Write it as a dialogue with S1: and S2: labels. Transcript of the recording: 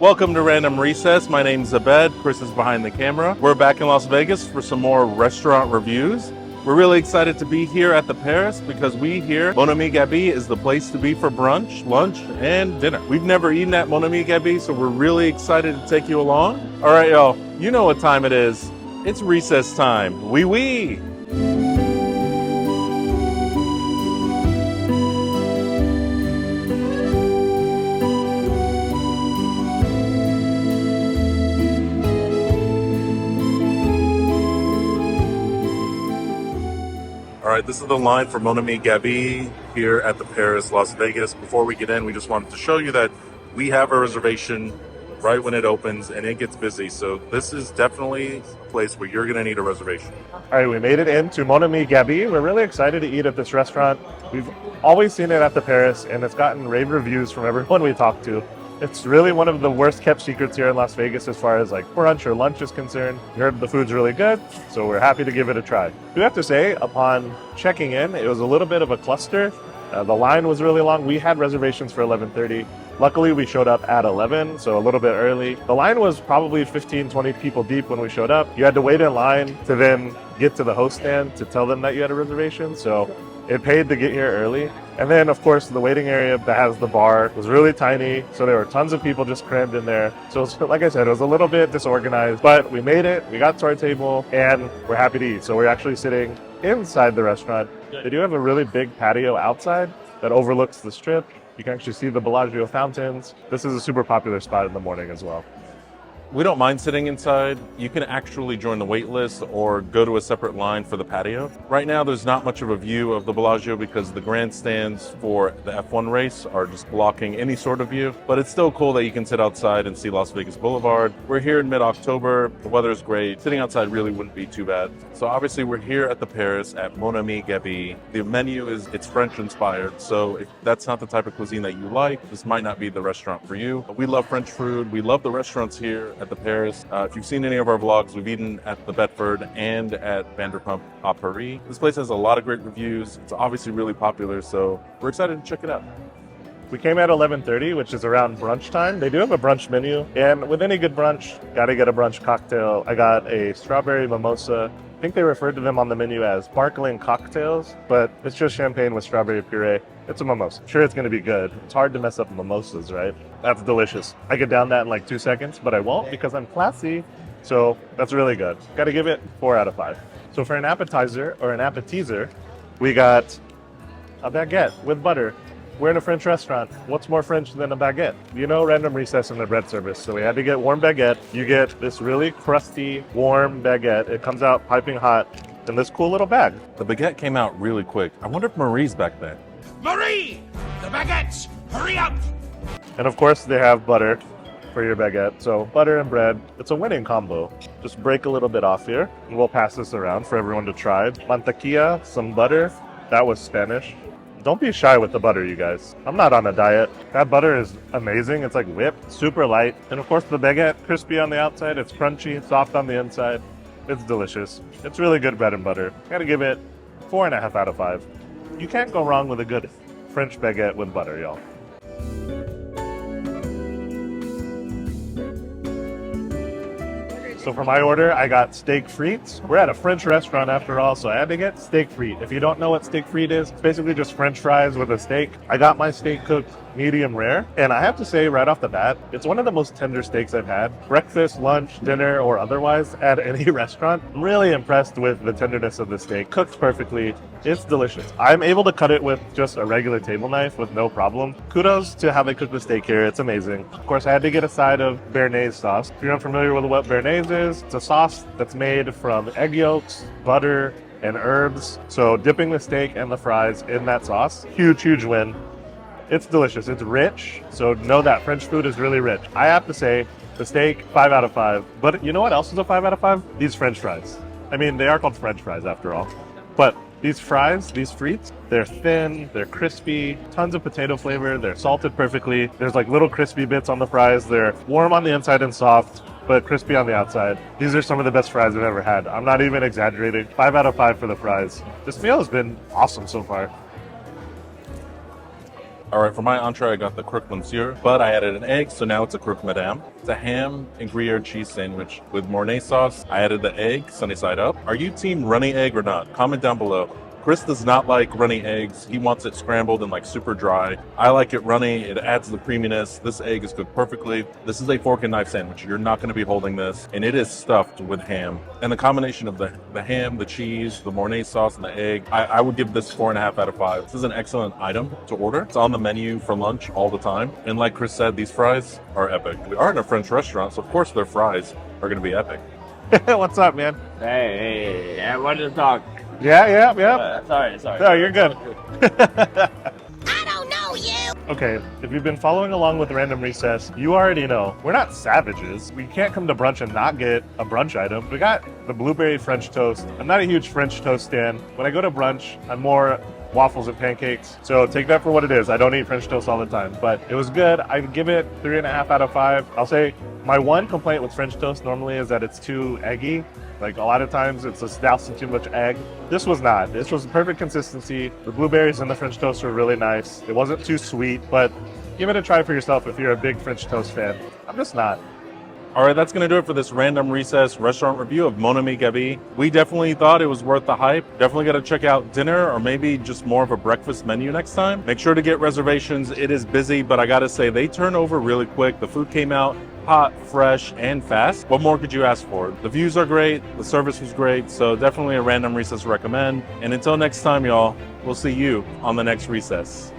S1: Welcome to Random Recess. My name's Abed. Chris is behind the camera. We're back in Las Vegas for some more restaurant reviews. We're really excited to be here at the Paris because we hear Mon Ami Gabi is the place to be for brunch, lunch, and dinner. We've never eaten at Mon Ami Gabi, so we're really excited to take you along. All right, y'all, you know what time it is. It's recess time. Wee wee! All right, this is the line for Mon Ami Gabi here at the Paris, Las Vegas. Before we get in, we just wanted to show you that we have a reservation right when it opens and it gets busy. So this is definitely a place where you're gonna need a reservation.
S2: All right, we made it into Mon Ami Gabi. We're really excited to eat at this restaurant. We've always seen it at the Paris, and it's gotten rave reviews from everyone we talk to. It's really one of the worst kept secrets here in Las Vegas as far as like brunch or lunch is concerned. We heard the food's really good, so we're happy to give it a try. We have to say, upon checking in, it was a little bit of a cluster. The line was really long. We had reservations for 11:30. Luckily, we showed up at 11, so a little bit early. The line was probably 15, 20 people deep when we showed up. You had to wait in line to then get to the host stand to tell them that you had a reservation, so it paid to get here early. And then, of course, the waiting area that has the bar was really tiny, so there were tons of people just crammed in there. So, like I said, it was a little bit disorganized, but we made it, we got to our table, and we're happy to eat. So we're actually sitting inside the restaurant. They do have a really big patio outside that overlooks the strip. You can actually see the Bellagio fountains. This is a super popular spot in the morning as well.
S1: We don't mind sitting inside. You can actually join the wait list or go to a separate line for the patio. Right now, there's not much of a view of the Bellagio because the grandstands for the F1 race are just blocking any sort of view, but it's still cool that you can sit outside and see Las Vegas Boulevard. We're here in mid-October. The weather's great. Sitting outside really wouldn't be too bad. So obviously, we're here at the Paris at Mon Ami Gabi. The menu it's French inspired, so if that's not the type of cuisine that you like, this might not be the restaurant for you. We love French food. We love the restaurants here at the Paris. If you've seen any of our vlogs, we've eaten at the Bedford and at Vanderpump à Paris. This place has a lot of great reviews. It's obviously really popular, so we're excited to check it out.
S2: We came at 11:30, which is around brunch time. They do have a brunch menu, and with any good brunch, gotta get a brunch cocktail. I got a strawberry mimosa. I think they referred to them on the menu as sparkling cocktails, but it's just champagne with strawberry puree. It's a mimosa. Sure, it's going to be good. It's hard to mess up mimosas, right? That's delicious. I could down that in like 2 seconds, but I won't because I'm classy. So that's really good. Got to give it 4 out of 5. So for an appetizer or an appetizer, we got a baguette with butter. We're in a French restaurant. What's more French than a baguette? You know, Random Recess in the bread service. So we had to get warm baguette. You get this really crusty, warm baguette. It comes out piping hot in this cool little bag.
S1: The baguette came out really quick. I wonder if Marie's back there.
S3: Marie! The baguettes! Hurry up!
S2: And of course, they have butter for your baguette. So butter and bread, it's a winning combo. Just break a little bit off here, and we'll pass this around for everyone to try. Mantequilla, some butter. That was Spanish. Don't be shy with the butter, you guys. I'm not on a diet. That butter is amazing. It's like whipped, super light. And of course, the baguette, crispy on the outside. It's crunchy, soft on the inside. It's delicious. It's really good bread and butter. Gotta give it 4.5 out of 5. You can't go wrong with a good French baguette with butter, y'all. So for my order, I got steak frites. We're at a French restaurant after all, so I had to get steak frite. If you don't know what steak frite is, it's basically just French fries with a steak. I got my steak cooked medium rare, and I have to say right off the bat, it's one of the most tender steaks I've had. Breakfast, lunch, dinner, or otherwise at any restaurant. I'm really impressed with the tenderness of the steak. Cooked perfectly. It's delicious. I'm able to cut it with just a regular table knife with no problem. Kudos to how they cook the steak here. It's amazing. Of course, I had to get a side of béarnaise sauce. If you're unfamiliar with what béarnaise is, it's a sauce that's made from egg yolks, butter, and herbs. So dipping the steak and the fries in that sauce, huge, huge win. It's delicious. It's rich. So know that French food is really rich. I have to say, the steak, 5 out of 5. But you know what else is a 5 out of 5? These French fries. I mean, they are called French fries after all. But these fries, these frites, they're thin, they're crispy, tons of potato flavor, they're salted perfectly. There's like little crispy bits on the fries. They're warm on the inside and soft, but crispy on the outside. These are some of the best fries I've ever had. I'm not even exaggerating. 5 out of 5 for the fries. This meal has been awesome so far.
S1: All right, for my entree, I got the croque monsieur, but I added an egg, so now it's a croque madame. It's a ham and Gruyere cheese sandwich with Mornay sauce. I added the egg, sunny side up. Are you team runny egg or not? Comment down below. Chris does not like runny eggs. He wants it scrambled and like super dry. I like it runny. It adds the creaminess. This egg is cooked perfectly. This is a fork and knife sandwich. You're not going to be holding this. And it is stuffed with ham. And the combination of the ham, the cheese, the Mornay sauce, and the egg, I would give this 4.5 out of 5. This is an excellent item to order. It's on the menu for lunch all the time. And like Chris said, these fries are epic. We are in a French restaurant, so of course their fries are going to be epic.
S2: What's up, man?
S4: Hey, I wanted to talk.
S2: Yeah.
S4: Sorry.
S2: No, you're good.
S5: I don't know you!
S2: Okay, if you've been following along with Random Recess, you already know we're not savages. We can't come to brunch and not get a brunch item. We got the blueberry French toast. I'm not a huge French toast fan. When I go to brunch, I'm more waffles and pancakes. So take that for what it is. I don't eat French toast all the time, but it was good. I'd give it 3.5 out of 5. I'll say my one complaint with French toast normally is that it's too eggy. Like a lot of times it's a doused in too much egg. This was not. This was perfect consistency. The blueberries and the French toast were really nice. It wasn't too sweet, but give it a try for yourself if you're a big French toast fan. I'm just not.
S1: All right, that's going to do it for this Random Recess restaurant review of Mon Ami Gabi. We definitely thought it was worth the hype. Definitely got to check out dinner or maybe just more of a breakfast menu next time. Make sure to get reservations. It is busy, but I got to say they turn over really quick. The food came out hot, fresh, and fast. What more could you ask for? The views are great. The service was great. So definitely a Random Recess recommend. And until next time, y'all, we'll see you on the next recess.